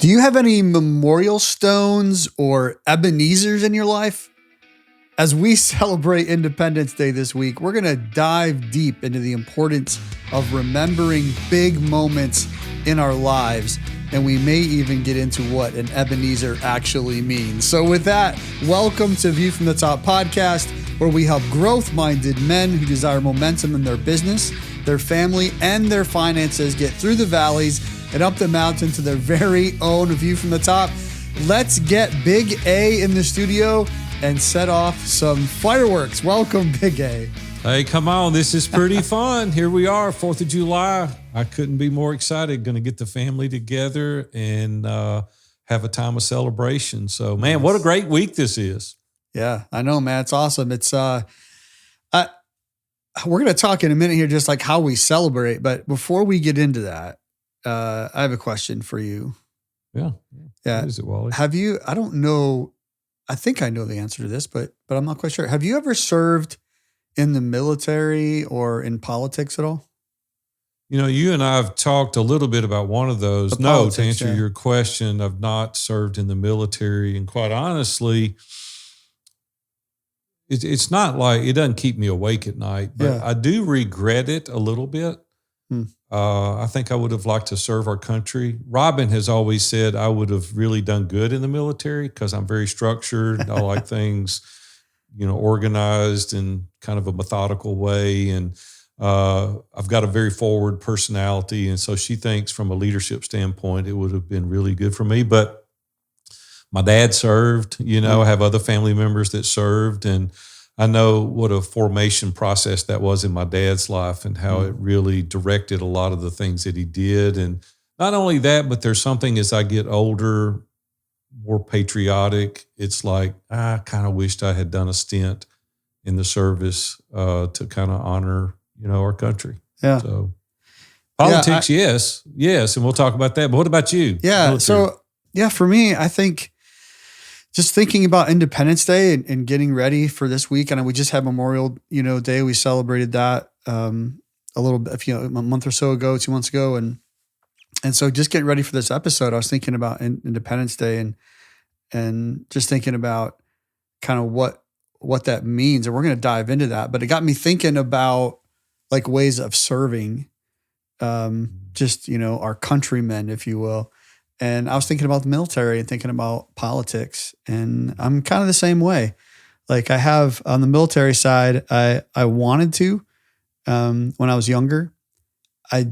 Do you have any memorial stones or Ebenezers in your life? As we celebrate Independence Day this week, we're going to dive deep into the importance of remembering big moments in our lives, and we may even get into what an Ebenezer actually means. So with that, welcome to View from the Top podcast, where we help growth-minded men who desire momentum in their business, their family, and their finances get through the valleys and up the mountain to their very own view from the top. Let's get Big A in the studio and set off some fireworks. Welcome, Big A. Hey, come on. This is pretty fun. Here we are, 4th of July. I couldn't be more excited. Going to get the family together and have a time of celebration. So, man, what a great week this is. Yeah, I know, man. It's awesome. It's we're going to talk in a minute here just like how we celebrate. But before we get into that, I have a question for you. Yeah. What is it, Wally? Have you, I don't know, I think I know the answer to this, but I'm not quite sure. Have you ever served in the military or in politics at all? You know, you and I have talked a little bit about one of those. To answer your question, I've not served in the military. And quite honestly, it's not like, it doesn't keep me awake at night, but I do regret it a little bit. I think I would have liked to serve our country. Robin has always said I would have really done good in the military because I'm very structured. I like things, organized in kind of a methodical way. And I've got a very forward personality. And so she thinks from a leadership standpoint, it would have been really good for me. But my dad served, I have other family members that served, and I know what a formation process that was in my dad's life and how it really directed a lot of the things that he did. And not only that, but there's something as I get older, more patriotic. It's like, I kind of wished I had done a stint in the service to kind of honor, our country. Yeah. So politics, yes. And we'll talk about that. But what about you? Yeah. Military. So, for me, I think just thinking about Independence Day and getting ready for this week. And we just had Memorial, Day. We celebrated that a little bit, a month or so ago, 2 months ago. And so just getting ready for this episode, I was thinking about Independence Day and just thinking about kind of what that means. And we're going to dive into that. But it got me thinking about like ways of serving just, our countrymen, if you will. And I was thinking about the military and thinking about politics, and I'm kind of the same way. Like I have on the military side, I wanted to when I was younger. I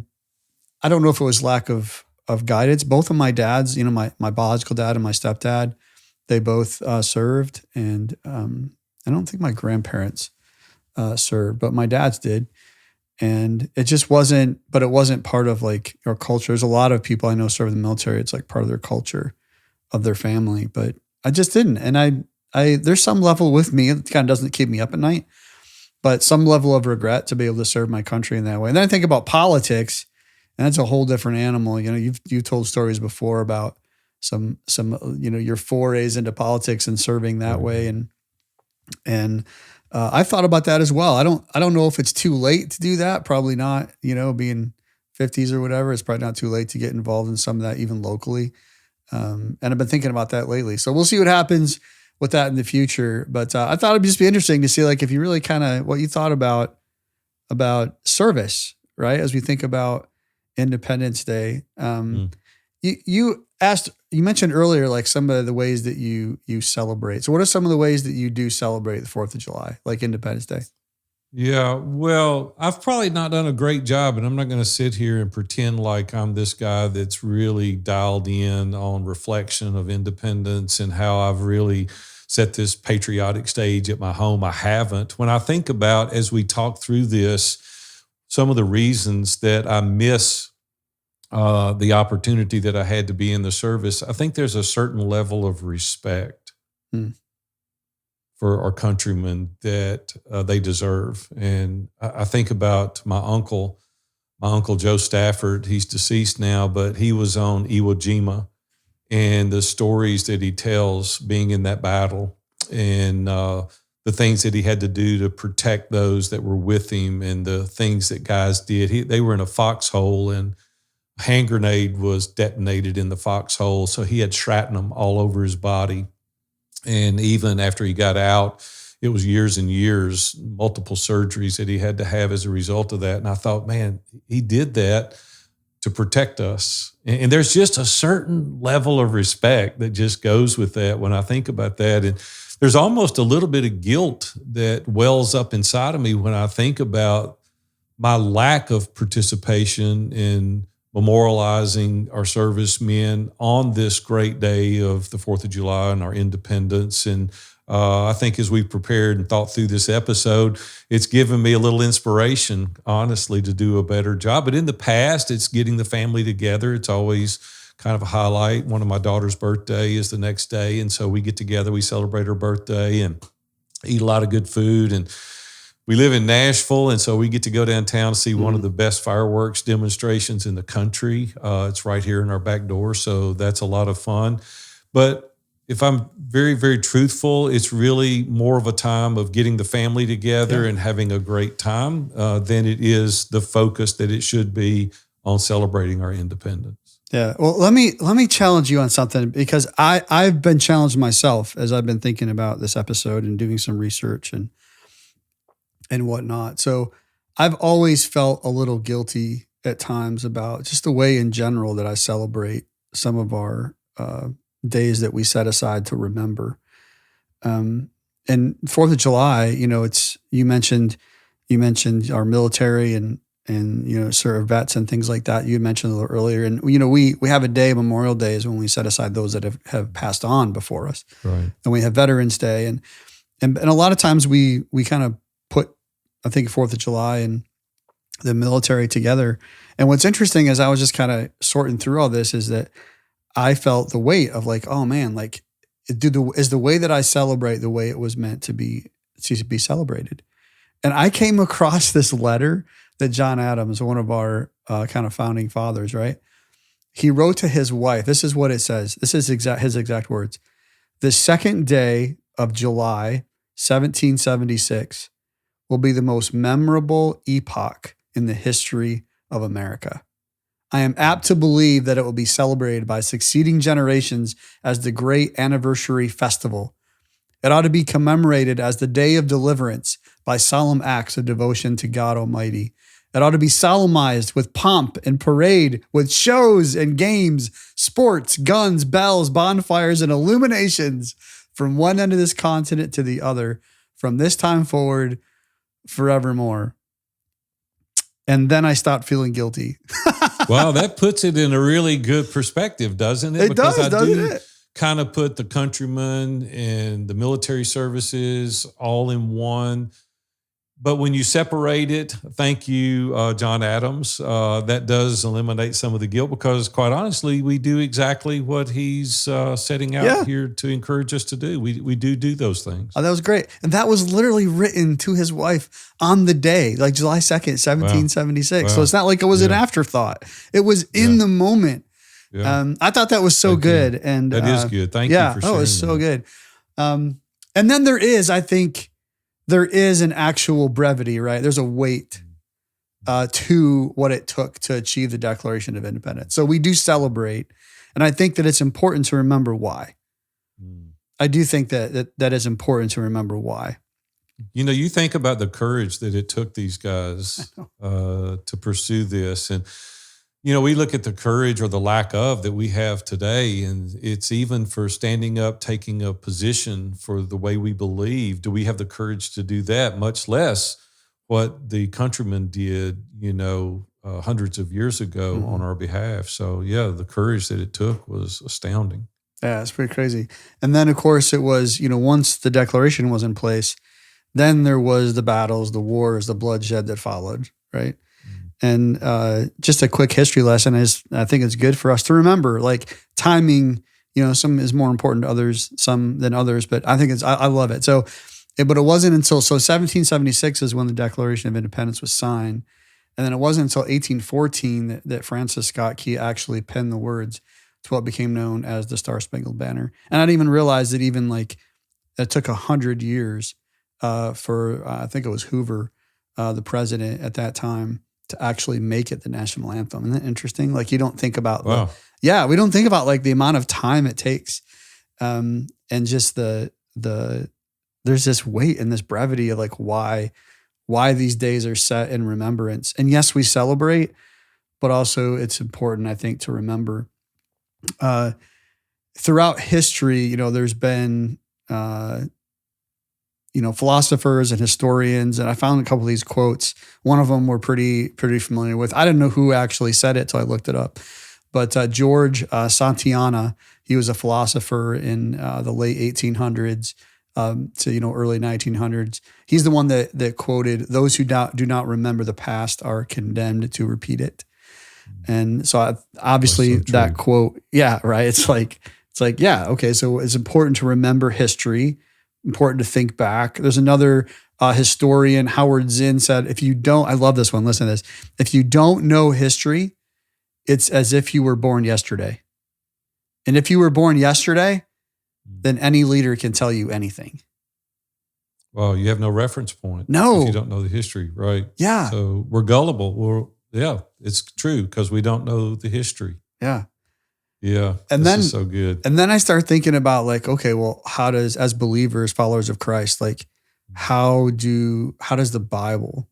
don't know if it was lack of guidance. Both of my dads, my biological dad and my stepdad, they both served, and I don't think my grandparents served, but my dad's did. And it just wasn't part of like our culture. There's a lot of people I know serve in the military. It's like part of their culture of their family, but I just didn't. And I there's some level with me, it kind of doesn't keep me up at night, but some level of regret to be able to serve my country in that way. And then I think about politics, and that's a whole different animal. You've told stories before about some your forays into politics and serving that way. And I've thought about that as well. I don't know if it's too late to do that. Probably not, being 50s or whatever, it's probably not too late to get involved in some of that even locally. And I've been thinking about that lately. So we'll see what happens with that in the future. But I thought it'd just be interesting to see like if you really kind of what you thought about service, right? As we think about Independence Day. You mentioned earlier, like some of the ways that you celebrate. So what are some of the ways that you do celebrate the 4th of July, like Independence Day? Yeah, well, I've probably not done a great job, and I'm not going to sit here and pretend like I'm this guy that's really dialed in on reflection of independence and how I've really set this patriotic stage at my home. I haven't. When I think about, as we talk through this, some of the reasons that I miss the opportunity that I had to be in the service, I think there's a certain level of respect for our countrymen that they deserve. And I think about my uncle Joe Stafford. He's deceased now, but he was on Iwo Jima, and the stories that he tells being in that battle and the things that he had to do to protect those that were with him and the things that guys did. They were in a foxhole, and hand grenade was detonated in the foxhole. So he had shrapnel all over his body. And even after he got out, it was years and years, multiple surgeries that he had to have as a result of that. And I thought, man, he did that to protect us. And there's just a certain level of respect that just goes with that when I think about that. And there's almost a little bit of guilt that wells up inside of me when I think about my lack of participation in memorializing our servicemen on this great day of the 4th of July and our independence. And I think as we prepared and thought through this episode, it's given me a little inspiration, honestly, to do a better job. But in the past, it's getting the family together. It's always kind of a highlight. One of my daughter's birthday is the next day. And so we get together, we celebrate her birthday and eat a lot of good food. And we live in Nashville, and so we get to go downtown to see one of the best fireworks demonstrations in the country. It's right here in our back door, so that's a lot of fun. But if I'm very, very truthful, it's really more of a time of getting the family together and having a great time than it is the focus that it should be on celebrating our independence. Yeah. Well, let me challenge you on something, because I've been challenged myself as I've been thinking about this episode and doing some research and whatnot. So I've always felt a little guilty at times about just the way in general that I celebrate some of our days that we set aside to remember. And 4th of July, it's, you mentioned our military and sort of vets and things like that. You had mentioned a little earlier. And, we have a day, Memorial Day is when we set aside those that have passed on before us. Right. And we have Veterans Day. And a lot of times we kind of put, I think, 4th of July and the military together. And what's interesting is I was just kind of sorting through all this is that I felt the weight of like, oh man, like is the way that I celebrate the way it was meant to be celebrated. And I came across this letter that John Adams, one of our kind of founding fathers, right? He wrote to his wife. This is what it says. This is his exact words. The 2nd day of July, 1776, will be the most memorable epoch in the history of America. I am apt to believe that it will be celebrated by succeeding generations as the great anniversary festival. It ought to be commemorated as the day of deliverance by solemn acts of devotion to God Almighty. It ought to be solemnized with pomp and parade, with shows and games, sports, guns, bells, bonfires, and illuminations from one end of this continent to the other, from this time forward, forevermore. And then I stopped feeling guilty. Wow, that puts it in a really good perspective, doesn't it? It does, doesn't it? Kind of put the countrymen and the military services all in one. But when you separate it, thank you, John Adams, that does eliminate some of the guilt, because quite honestly, we do exactly what he's setting out here to encourage us to do. We do those things. Oh, that was great. And that was literally written to his wife on the day, like July 2nd, 1776. Wow. So it's not like it was an afterthought. It was in the moment. Yeah. I thought that was so good. And that is good. Thank you for sharing. Oh, it was so good. And then I think there is an actual brevity, right? There's a weight to what it took to achieve the Declaration of Independence. So we do celebrate, and I think that it's important to remember why. I do think that is important to remember why. You think about the courage that it took these guys to pursue this. And, we look at the courage or the lack of that we have today, and it's even for standing up, taking a position for the way we believe. Do we have the courage to do that? Much less what the countrymen did, hundreds of years ago on our behalf. So, the courage that it took was astounding. Yeah, it's pretty crazy. And then, of course, it was, once the Declaration was in place, then there was the battles, the wars, the bloodshed that followed, right? And just a quick history lesson is, I think it's good for us to remember, like timing, some is more important to others, some than others, but I think I love it. So, but it wasn't until 1776 is when the Declaration of Independence was signed. And then it wasn't until 1814 that Francis Scott Key actually penned the words to what became known as the Star-Spangled Banner. And I didn't even realize that it took 100 years for, I think it was Hoover, the president at that time, to actually make it the national anthem. Isn't that interesting? Like you don't think about, Wow. we don't think about like the amount of time it takes. And just there's this weight and this brevity of like why these days are set in remembrance. And yes, we celebrate, but also it's important, I think, to remember. Throughout history, there's been, philosophers and historians, and I found a couple of these quotes. One of them we're pretty familiar with. I didn't know who actually said it till I looked it up, but George Santayana, he was a philosopher in the late 1800s to early 1900s. He's the one that quoted, "Those who do not remember the past are condemned to repeat it." And so obviously that quote, yeah, right. It's like, yeah, okay. So it's important to remember history, important to think back. There's another historian, Howard Zinn, said, I love this one. Listen to this. If you don't know history, it's as if you were born yesterday. And if you were born yesterday, then any leader can tell you anything. Well, you have no reference point. No. If you don't know the history, right? Yeah. So we're gullible. Yeah, it's true because we don't know the history. Yeah. Yeah. And this is so good. And then I start thinking about like, okay, well, how does, as believers, followers of Christ, like how does the Bible,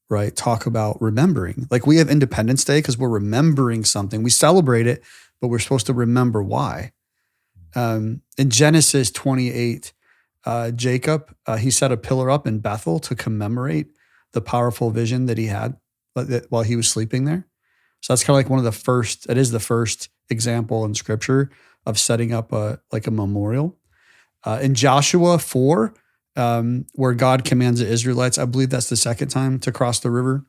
right, talk about remembering? Like we have Independence Day because we're remembering something. We celebrate it, but we're supposed to remember why. In Genesis 28, Jacob, he set a pillar up in Bethel to commemorate the powerful vision that he had while he was sleeping there. So that's kind of like one of the first, it is the first example in scripture of setting up a memorial. In Joshua 4, where God commands the Israelites, I believe that's the second time to cross the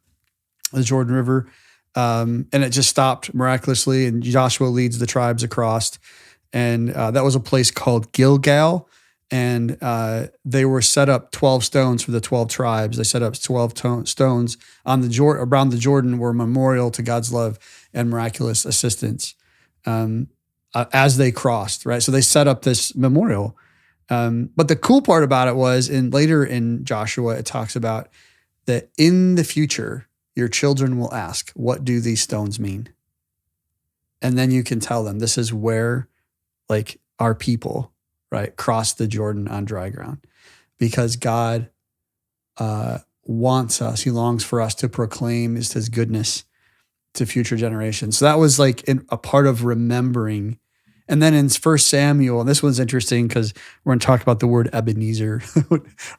Jordan River. And it just stopped miraculously, and Joshua leads the tribes across. And that was a place called Gilgal. And they were set up 12 stones for the 12 tribes. They set up 12 stones on around the Jordan, were a memorial to God's love and miraculous assistance as they crossed, right? So they set up this memorial. But the cool part about it was, later in Joshua, it talks about that in the future, your children will ask, "What do these stones mean?" And then you can tell them, this is where like our people, right, crossed the Jordan on dry ground, because God wants us. He longs for us to proclaim his goodness to future generations. So that was like a part of remembering. And then in 1 Samuel, and this one's interesting because we're going to talk about the word Ebenezer,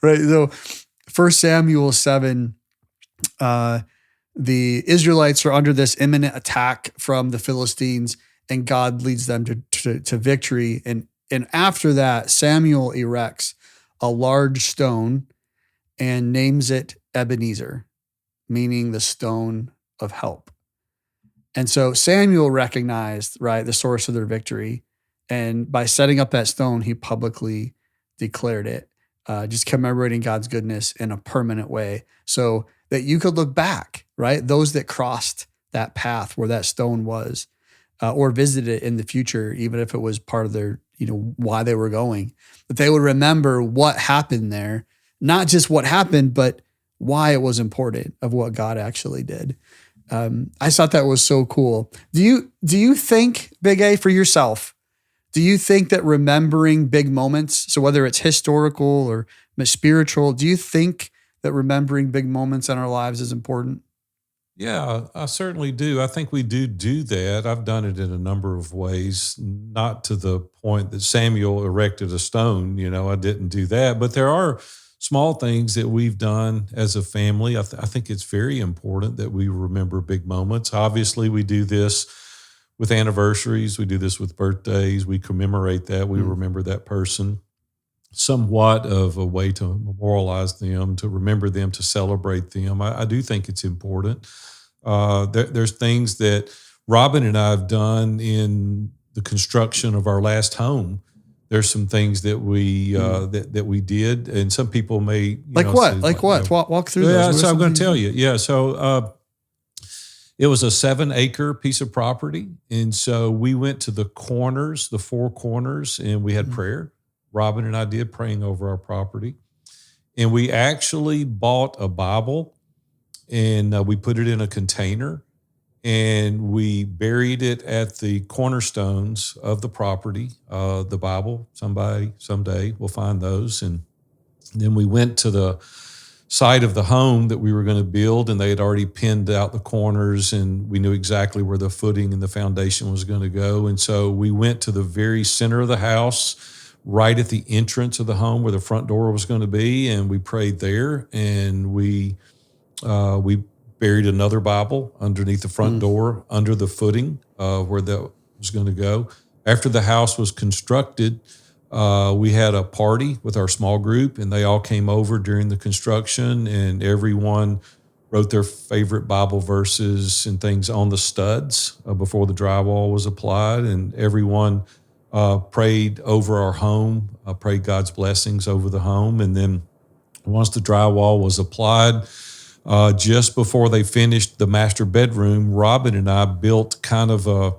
right? So 1 Samuel 7, the Israelites are under this imminent attack from the Philistines, and God leads them to victory. And after that, Samuel erects a large stone and names it Ebenezer, meaning the stone of help. And so Samuel recognized, right, the source of their victory. And by setting up that stone, he publicly declared it, just commemorating God's goodness in a permanent way, so that you could look back, right? Those that crossed that path where that stone was, or visited it in the future, even if it was part of their, why they were going, that they would remember what happened there, not just what happened, but why it was important of what God actually did. I thought that was so cool. Do you think, Big A, for yourself, do you think that remembering big moments, so whether it's historical or spiritual, do you think that remembering big moments in our lives is important? Yeah, I certainly do. I think we do that. I've done it in a number of ways, not to the point that Samuel erected a stone. I didn't do that, but there are small things that we've done as a family. I think it's very important that we remember big moments. Obviously, we do this with anniversaries. We do this with birthdays. We commemorate that. We remember that person. Somewhat of a way to memorialize them, to remember them, to celebrate them. I do think it's important. There's things that Robin and I have done in the construction of our last home. There's some things that we that we did, and some people may what? Walk through those. Yeah, so I'm going to tell you. Yeah, so it was a 7-acre piece of property, and so we went to the four corners, and we had prayer. Robin and I did, praying over our property, and we actually bought a Bible and we put it in a container, and we buried it at the cornerstones of the property, the Bible. Somebody someday will find those. And then we went to the side of the home that we were going to build, and they had already pinned out the corners, and we knew exactly where the footing and the foundation was going to go. And so we went to the very center of the house, right at the entrance of the home where the front door was going to be, and we prayed there. And we buried another Bible underneath the front door, under the footing where that was going to go. After the house was constructed, we had a party with our small group, and they all came over during the construction, and everyone wrote their favorite Bible verses and things on the studs before the drywall was applied. And everyone prayed over our home, prayed God's blessings over the home. And then once the drywall was applied, just before they finished the master bedroom, Robin and I built kind of a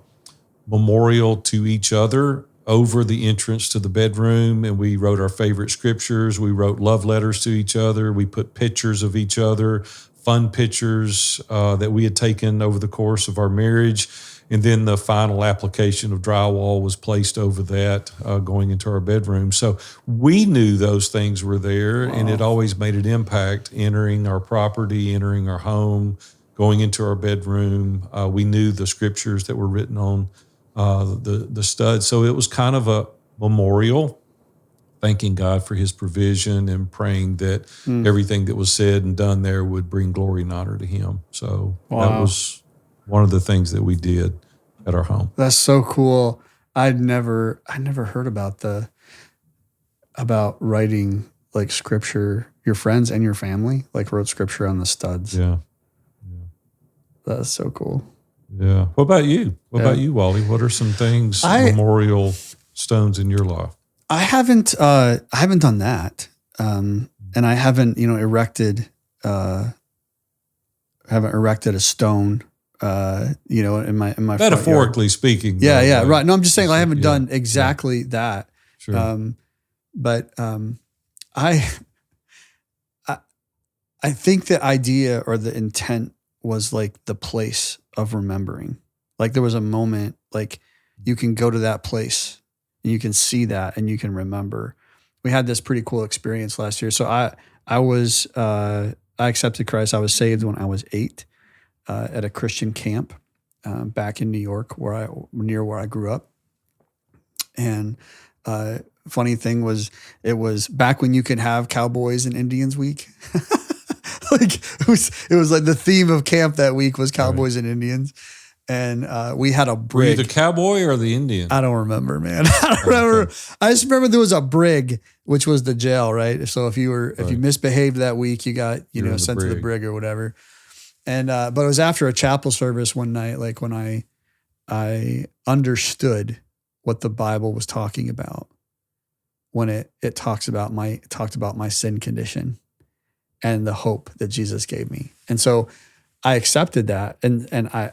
memorial to each other over the entrance to the bedroom, and we wrote our favorite scriptures. We wrote love letters to each other. We put pictures of each other, fun pictures that we had taken over the course of our marriage. And then the final application of drywall was placed over that going into our bedroom. So we knew those things were there, and it always made an impact entering our property, entering our home, going into our bedroom. We knew the scriptures that were written on the stud. So it was kind of a memorial, thanking God for his provision and praying that everything that was said and done there would bring glory and honor to him. So that was one of the things that we did at our home. That's so cool. I never heard about writing like scripture. Your friends and your family like wrote scripture on the studs. Yeah. That's so cool. Yeah. What about you? What about you, Wally? What are some things, memorial stones in your life? I haven't done that. And I haven't, erected a stone, in my metaphorically speaking. Yeah. Right. No, I'm just saying I haven't done exactly that. Sure. I think the idea or the intent was like the place of remembering. Like there was a moment, like you can go to that place and you can see that and you can remember. We had this pretty cool experience last year. So I accepted Christ. I was saved when I was 8 at a Christian camp back in New York, near where I grew up. And funny thing was, it was back when you could have Cowboys and Indians week. Like it was like the theme of camp that week was Cowboys and Indians. And we had a brig. Were you the cowboy or the Indian? I don't remember, man. I don't remember. I just remember there was a brig, which was the jail, right? So if you misbehaved that week, you got, sent to the brig or whatever. And but it was after a chapel service one night, like when I understood what the Bible was talking about, when it talked about my sin condition and the hope that Jesus gave me. And so I accepted that. And I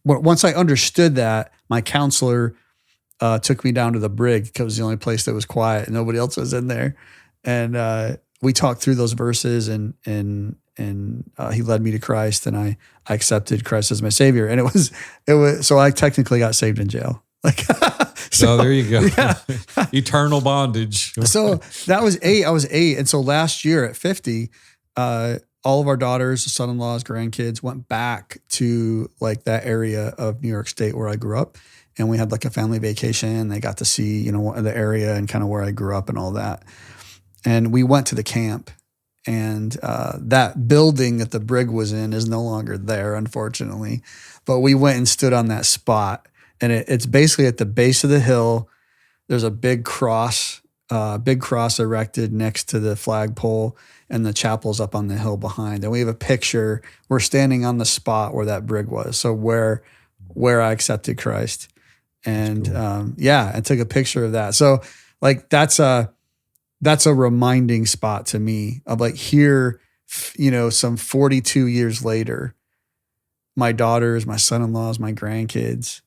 once I understood that, my counselor took me down to the brig because it was the only place that was quiet and nobody else was in there. And we talked through those verses and he led me to Christ, and I accepted Christ as my savior. And it was, so I technically got saved in jail. Like, so there you go. Yeah. Eternal bondage. So that was 8. I was 8. And so last year at 50, all of our daughters, son-in-laws, grandkids went back to like that area of New York State where I grew up. And we had like a family vacation. They got to see, the area and kind of where I grew up and all that. And we went to the camp, and that building that the brig was in is no longer there, unfortunately. But we went and stood on that spot, and it's basically at the base of the hill. There's a big cross erected next to the flagpole, and the chapel's up on the hill behind. And we have a picture. We're standing on the spot where that brig was. So where I accepted Christ. And cool. I took a picture of that. So like that's a reminding spot to me of like here, some 42 years later, my daughters, my son-in-laws, my grandkids,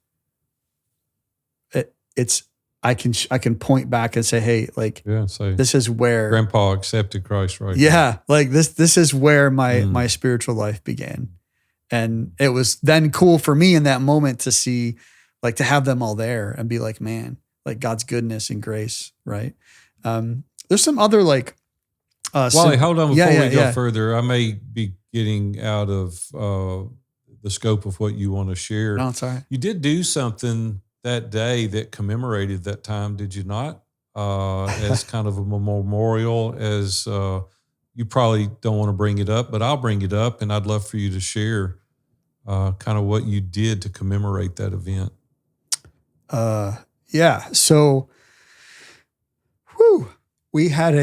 I can point back and say, hey, like say this is where Grandpa accepted Christ right yeah, now. like this is where my spiritual life began. And it was then cool for me in that moment to see, like, to have them all there and be like, man, like God's goodness and grace, right? There's some other like Wally, hold on before we go yeah. further. I may be getting out of the scope of what you want to share. No, it's all right. You did do something that day that commemorated that time, did you not? As kind of a memorial, as you probably don't want to bring it up, but I'll bring it up, and I'd love for you to share kind of what you did to commemorate that event. Yeah. So, we had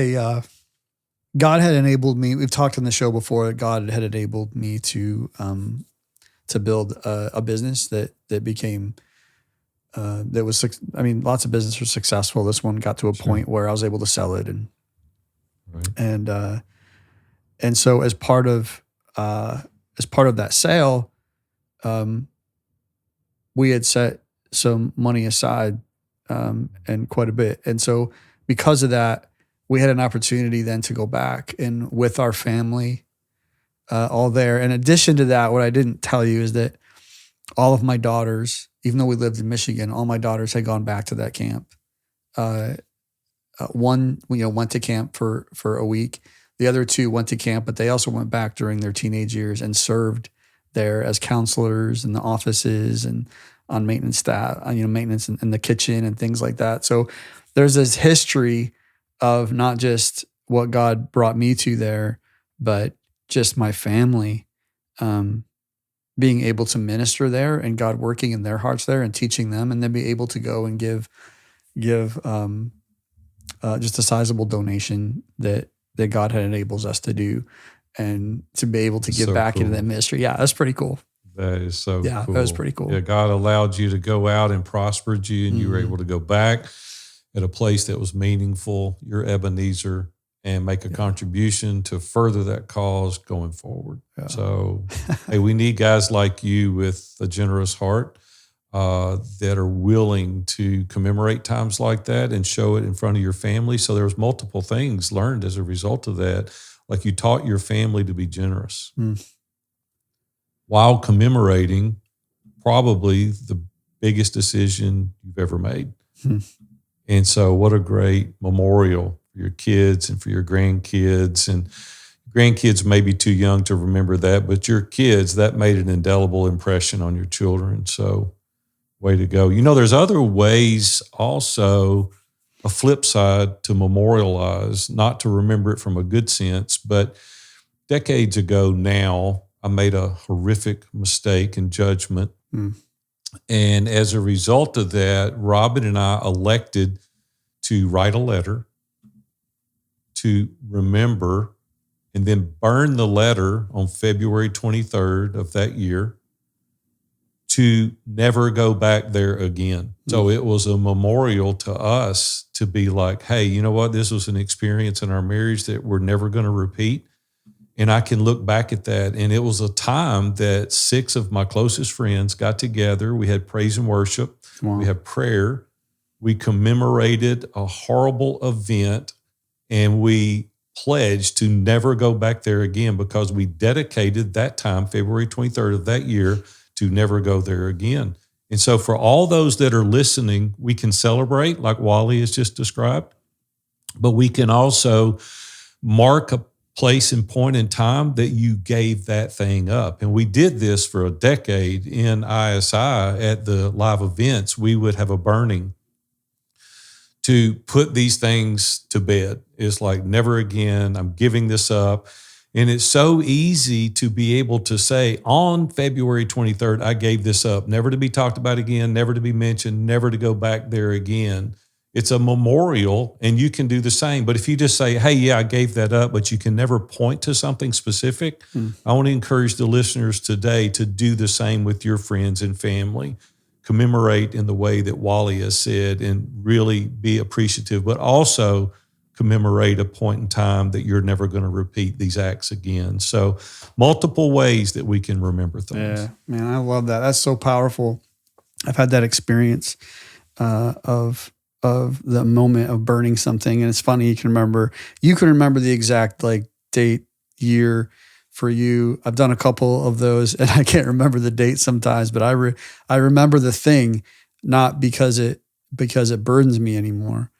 God had enabled me. We've talked on the show before that God had enabled me to build a business that became that was. I mean, lots of businesses were successful. This one got to a point where I was able to sell it, and so as part of that sale, we had set some money aside, and quite a bit, and so because of that, we had an opportunity then to go back and with our family, all there. In addition to that, what I didn't tell you is that all of my daughters, even though we lived in Michigan, all my daughters had gone back to that camp. One, went to camp for a week. The other two went to camp, but they also went back during their teenage years and served there as counselors in the offices and on maintenance staff, maintenance in the kitchen and things like that. So there's this history of not just what God brought me to there, but just my family being able to minister there and God working in their hearts there and teaching them, and then be able to go and give just a sizable donation that God had enables us to do, and to be able to give back into that ministry. Yeah, that's pretty cool. That is so cool. That was pretty cool. Yeah, God allowed you to go out and prospered you, and you were able to go back at a place that was meaningful, your Ebenezer, and make a contribution to further that cause going forward. Yeah. So, hey, we need guys like you with a generous heart that are willing to commemorate times like that and show it in front of your family. So there was multiple things learned as a result of that. Like, you taught your family to be generous while commemorating probably the biggest decision you've ever made. And so what a great memorial for your kids and for your grandkids. And grandkids may be too young to remember that, but your kids, that made an indelible impression on your children. So way to go. There's other ways also, a flip side to memorialize, not to remember it from a good sense, but decades ago now, I made a horrific mistake in judgment. And as a result of that, Robin and I elected to write a letter to remember, and then burn the letter on February 23rd of that year, to never go back there again. So it was a memorial to us to be like, hey, you know what? This was an experience in our marriage that we're never going to repeat. And I can look back at that. And it was a time that 6 of my closest friends got together. We had praise and worship. Wow. We had prayer. We commemorated a horrible event, and we pledged to never go back there again, because we dedicated that time, February 23rd of that year, to never go there again. And so for all those that are listening, we can celebrate like Wally has just described, but we can also mark a place and point in time that you gave that thing up. And we did this for a decade in ISI at the live events. We would have a burning to put these things to bed. It's like, never again, I'm giving this up. And it's so easy to be able to say, on February 23rd, I gave this up, never to be talked about again, never to be mentioned, never to go back there again. It's a memorial, and you can do the same. But if you just say, hey, yeah, I gave that up, but you can never point to something specific, I want to encourage the listeners today to do the same with your friends and family. Commemorate in the way that Wally has said, and really be appreciative, but also commemorate a point in time that you're never going to repeat these acts again. So multiple ways that we can remember things. Yeah, man, I love that. That's so powerful. I've had that experience of the moment of burning something. And it's funny, you can remember the exact like date, year for you. I've done a couple of those and I can't remember the date sometimes, but I remember the thing, not because it burdens me anymore,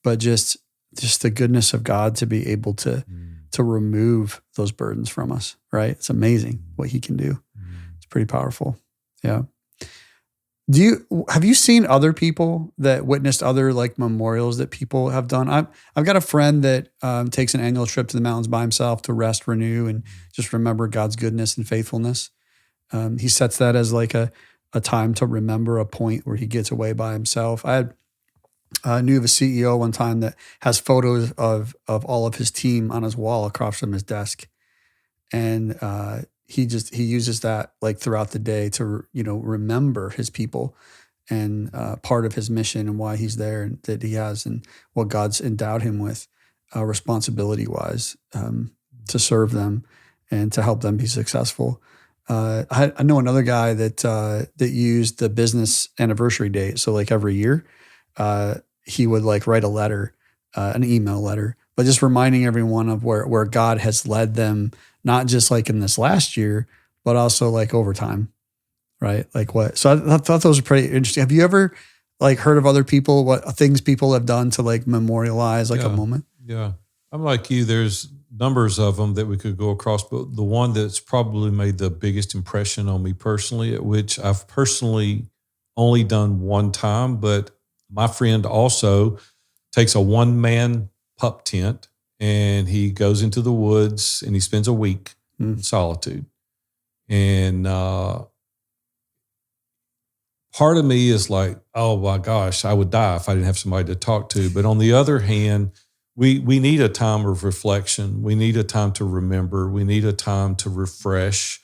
but just the goodness of God to be able to remove those burdens from us, right? It's amazing what he can do. It's pretty powerful. Yeah. Have you seen other people that witnessed other like memorials that people have done? I've got a friend that takes an annual trip to the mountains by himself to rest, renew, and just remember God's goodness and faithfulness. He sets that as like a time to remember a point where he gets away by himself. I knew of a CEO one time that has photos of all of his team on his wall across from his desk. And he uses that like throughout the day to, remember his people and part of his mission and why he's there and that he has and what God's endowed him with responsibility wise to serve them and to help them be successful. I know another guy that used the business anniversary date. So like every year, he would like write a letter, an email letter, but just reminding everyone of where God has led them, not just like in this last year, but also like over time, right? Like what? So I thought those were pretty interesting. Have you ever like heard of other people, what things people have done to like memorialize like a moment? Yeah. I'm like you. There's numbers of them that we could go across, but the one that's probably made the biggest impression on me personally, at which I've personally only done one time, but my friend also takes a one-man pup tent and he goes into the woods and he spends a week in solitude. And part of me is like, oh my gosh, I would die if I didn't have somebody to talk to. But on the other hand, we need a time of reflection. We need a time to remember. We need a time to refresh.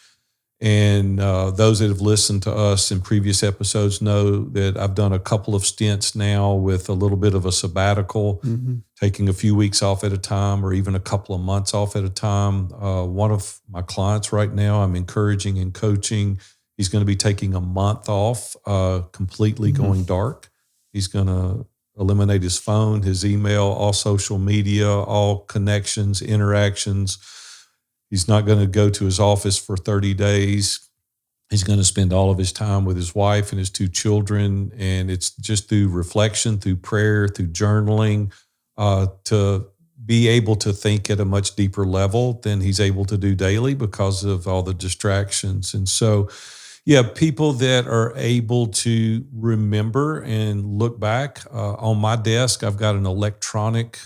And those that have listened to us in previous episodes know that I've done a couple of stints now with a little bit of a sabbatical, taking a few weeks off at a time or even a couple of months off at a time. One of my clients right now, I'm encouraging and coaching. He's going to be taking a month off, completely going dark. He's going to eliminate his phone, his email, all social media, all connections, interactions. He's not going to go to his office for 30 days. He's going to spend all of his time with his wife and his two children. And it's just through reflection, through prayer, through journaling, to be able to think at a much deeper level than he's able to do daily because of all the distractions. And so, yeah, people that are able to remember and look back. On my desk, I've got an electronic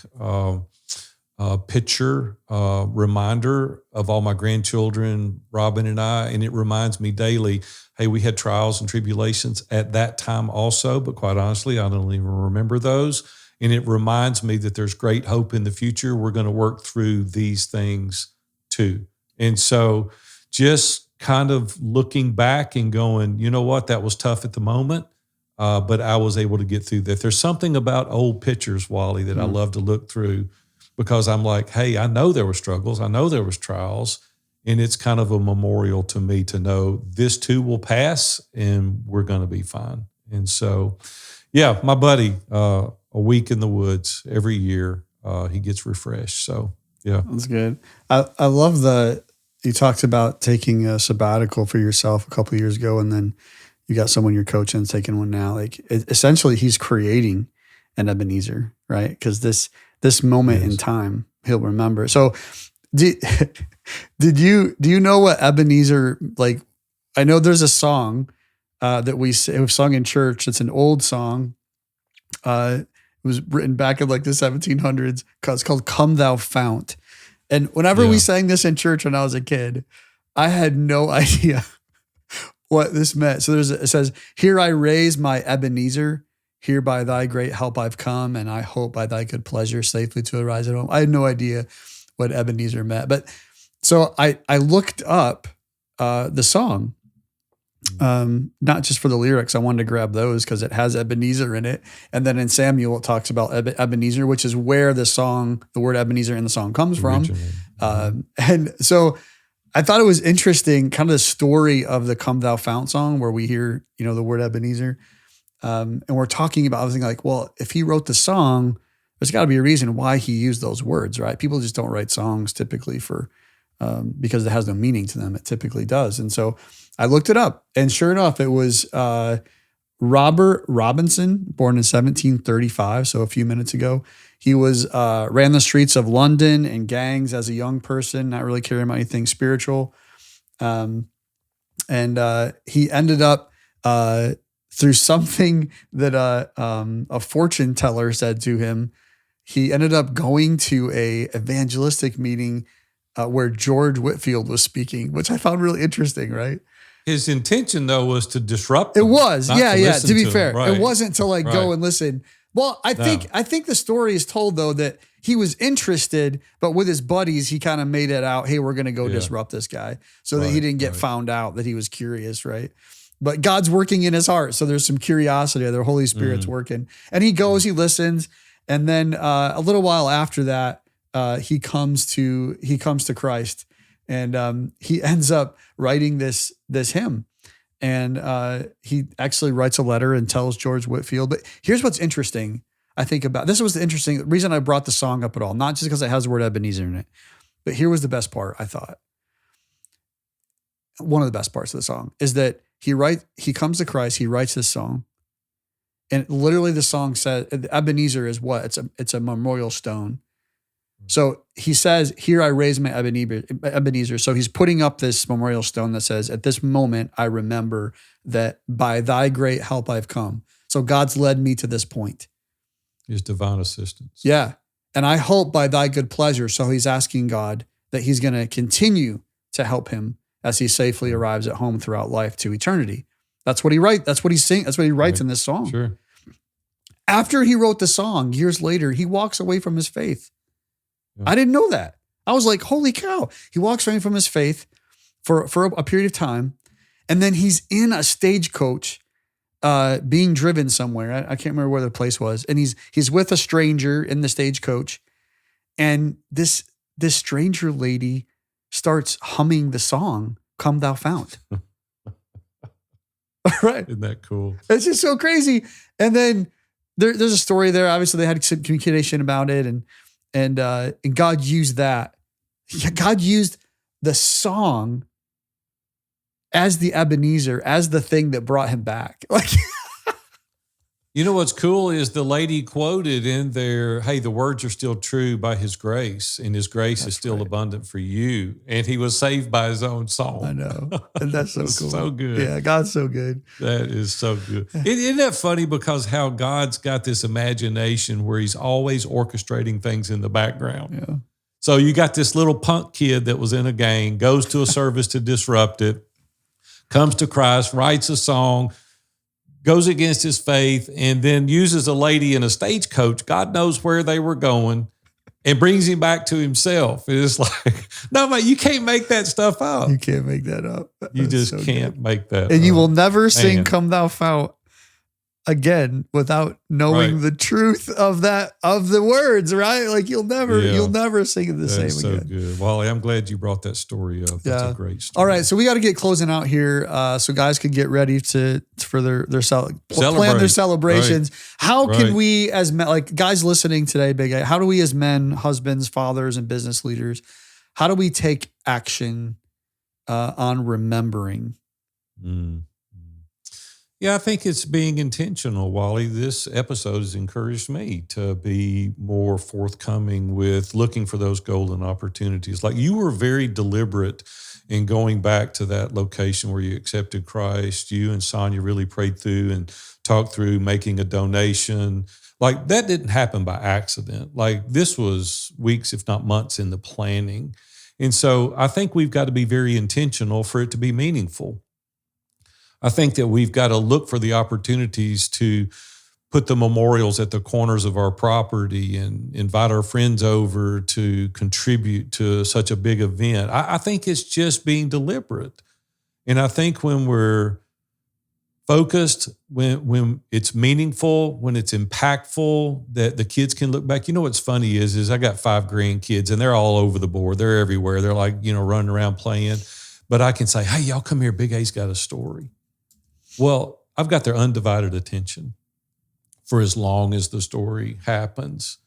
picture reminder of all my grandchildren, Robin and I, and it reminds me daily, hey, we had trials and tribulations at that time also, but quite honestly, I don't even remember those. And it reminds me that there's great hope in the future. We're going to work through these things too. And so just kind of looking back and going, you know what, that was tough at the moment, but I was able to get through that. There's something about old pictures, Wally, that I love to look through because I'm like, hey, I know there were struggles. I know there was trials. And it's kind of a memorial to me to know this too will pass and we're going to be fine. And so, yeah, my buddy, a week in the woods every year, he gets refreshed. So, yeah. That's good. I love you talked about taking a sabbatical for yourself a couple of years ago, and then you got someone you're coaching taking one now. Like essentially he's creating an Ebenezer, right? Because this moment in time, he'll remember. So do you know what Ebenezer, like, I know there's a song that we've sung in church. It's an old song. It was written back in like the 1700s. It's called Come Thou Fount. And whenever we sang this in church when I was a kid, I had no idea what this meant. So it says, here I raise my Ebenezer. Here by thy great help I've come, and I hope by thy good pleasure safely to arise at home. I had no idea what Ebenezer meant. But so I looked up the song, not just for the lyrics. I wanted to grab those because it has Ebenezer in it. And then in Samuel, it talks about Ebenezer, which is where the word Ebenezer in the song comes from. And so I thought it was interesting, kind of the story of the Come Thou Fount song where we hear, the word Ebenezer. And we're talking about, I was thinking like, well, if he wrote the song, there's got to be a reason why he used those words, right? People just don't write songs typically because it has no meaning to them. It typically does. And so I looked it up, and sure enough, it was Robert Robinson, born in 1735, so a few minutes ago. He ran the streets of London in gangs as a young person, not really caring about anything spiritual. And he ended up through something that a fortune teller said to him. He ended up going to a evangelistic meeting where George Whitefield was speaking, which I found really interesting, right? His intention, though, was to disrupt them. It was, yeah. To be fair, right. It wasn't to like go and listen. Well, I think the story is told though that he was interested, but with his buddies, he kind of made it out. Hey, we're going to go disrupt this guy, so that he didn't get found out that he was curious, right? But God's working in his heart, so there's some curiosity. The Holy Spirit's working, and he goes, he listens, and then a little while after that, he comes to Christ, and he ends up writing this hymn. And he actually writes a letter and tells George Whitefield. But here's what's interesting, I think, about this was the interesting reason I brought the song up at all, not just because it has the word Ebenezer in it, but here was the best part, I thought. One of the best parts of the song is that he comes to Christ, he writes this song, and literally the song says, Ebenezer is what? It's a memorial stone. So he says, here I raise my Ebenezer. So he's putting up this memorial stone that says, at this moment, I remember that by thy great help I've come. So God's led me to this point. His divine assistance. Yeah. And I hope by thy good pleasure. So he's asking God that he's going to continue to help him as he safely arrives at home throughout life to eternity. That's what he writes. That's what he's saying. That's what he writes in this song. Sure. After he wrote the song, years later, he walks away from his faith. I didn't know that. I was like, holy cow. He walks away from his faith for a period of time. And then he's in a stagecoach being driven somewhere. I can't remember where the place was. And he's with a stranger in the stagecoach. And this stranger lady starts humming the song, Come Thou Fount. Right. Isn't that cool? It's just so crazy. And then there's a story there. Obviously, they had some communication about it. And God used that. God used the song as the Ebenezer, as the thing that brought him back. Like, you know what's cool is the lady quoted in there, hey, the words are still true by his grace, and his grace is still abundant for you. And he was saved by his own song. I know. And that's so cool. So good. Yeah, God's so good. That is so good. Isn't that funny? Because how God's got this imagination where he's always orchestrating things in the background. Yeah. So you got this little punk kid that was in a gang, goes to a service to disrupt it, comes to Christ, writes a song, goes against his faith, and then uses a lady in a stagecoach. God knows where they were going, and brings him back to himself. It's like, no, mate, you can't make that stuff up. You can't make that up. You just can't make that up. And you will never sing Come Thou Fount again without knowing the truth of the words, right? Like you'll never sing it the same again. So good. Wally, I'm glad you brought that story up. That's a great story. All right, so we got to get closing out here, so guys can get ready for their plan their celebrations. Right. How can we as men, like guys listening today, Big A, how do we as men, husbands, fathers, and business leaders, how do we take action on remembering? Yeah, I think it's being intentional, Wally. This episode has encouraged me to be more forthcoming with looking for those golden opportunities. Like you were very deliberate in going back to that location where you accepted Christ. You and Sonia really prayed through and talked through making a donation. Like that didn't happen by accident. Like this was weeks, if not months in the planning. And so I think we've got to be very intentional for it to be meaningful. I think that we've got to look for the opportunities to put the memorials at the corners of our property and invite our friends over to contribute to such a big event. I think it's just being deliberate. And I think when we're focused, when it's meaningful, when it's impactful, that the kids can look back. You know what's funny is I got 5 grandkids and they're all over the board. They're everywhere. They're like, running around playing. But I can say, hey, y'all come here. Big A's got a story. Well, I've got their undivided attention for as long as the story happens.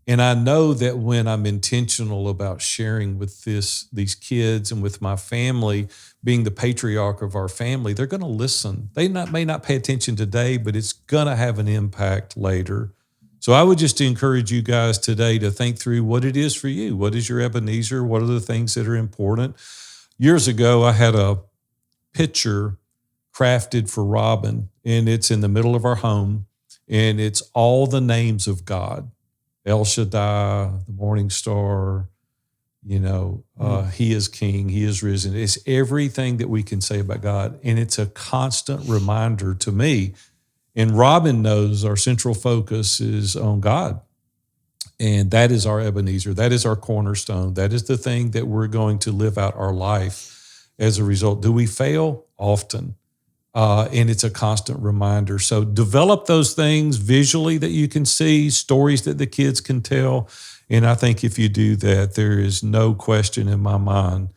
And I know that when I'm intentional about sharing with these kids and with my family, being the patriarch of our family, they're going to listen. They may not pay attention today, but it's going to have an impact later. So I would just encourage you guys today to think through what it is for you. What is your Ebenezer? What are the things that are important? Years ago, I had a picture crafted for Robin, and it's in the middle of our home, and it's all the names of God. El Shaddai, the morning star, he is king, he is risen. It's everything that we can say about God. And it's a constant reminder to me. And Robin knows our central focus is on God. And that is our Ebenezer. That is our cornerstone. That is the thing that we're going to live out our life as a result. Do we fail? Often. And it's a constant reminder. So develop those things visually that you can see, stories that the kids can tell. And I think if you do that, there is no question in my mind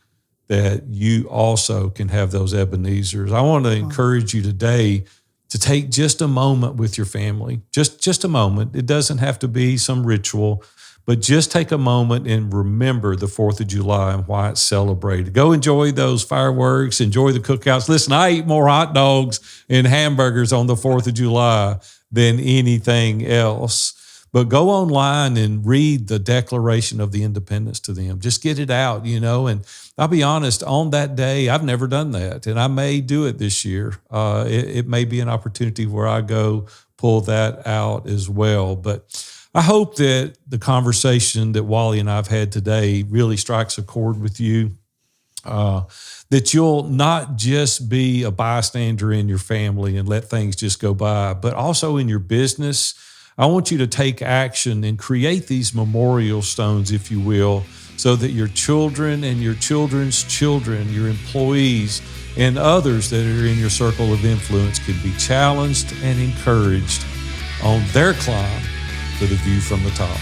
that you also can have those Ebenezers. I want to encourage you today to take just a moment with your family, just a moment. It doesn't have to be some ritual, but just take a moment and remember the 4th of July and why it's celebrated. Go enjoy those fireworks, enjoy the cookouts. Listen, I eat more hot dogs and hamburgers on the 4th of July than anything else. But go online and read the Declaration of the Independence to them. Just get it out, and I'll be honest, on that day, I've never done that, and I may do it this year. It may be an opportunity where I go pull that out as well. But I hope that the conversation that Wally and I have had today really strikes a chord with you, that you'll not just be a bystander in your family and let things just go by, but also in your business. I want you to take action and create these memorial stones, if you will, so that your children and your children's children, your employees, and others that are in your circle of influence can be challenged and encouraged on their climb to the view from the top.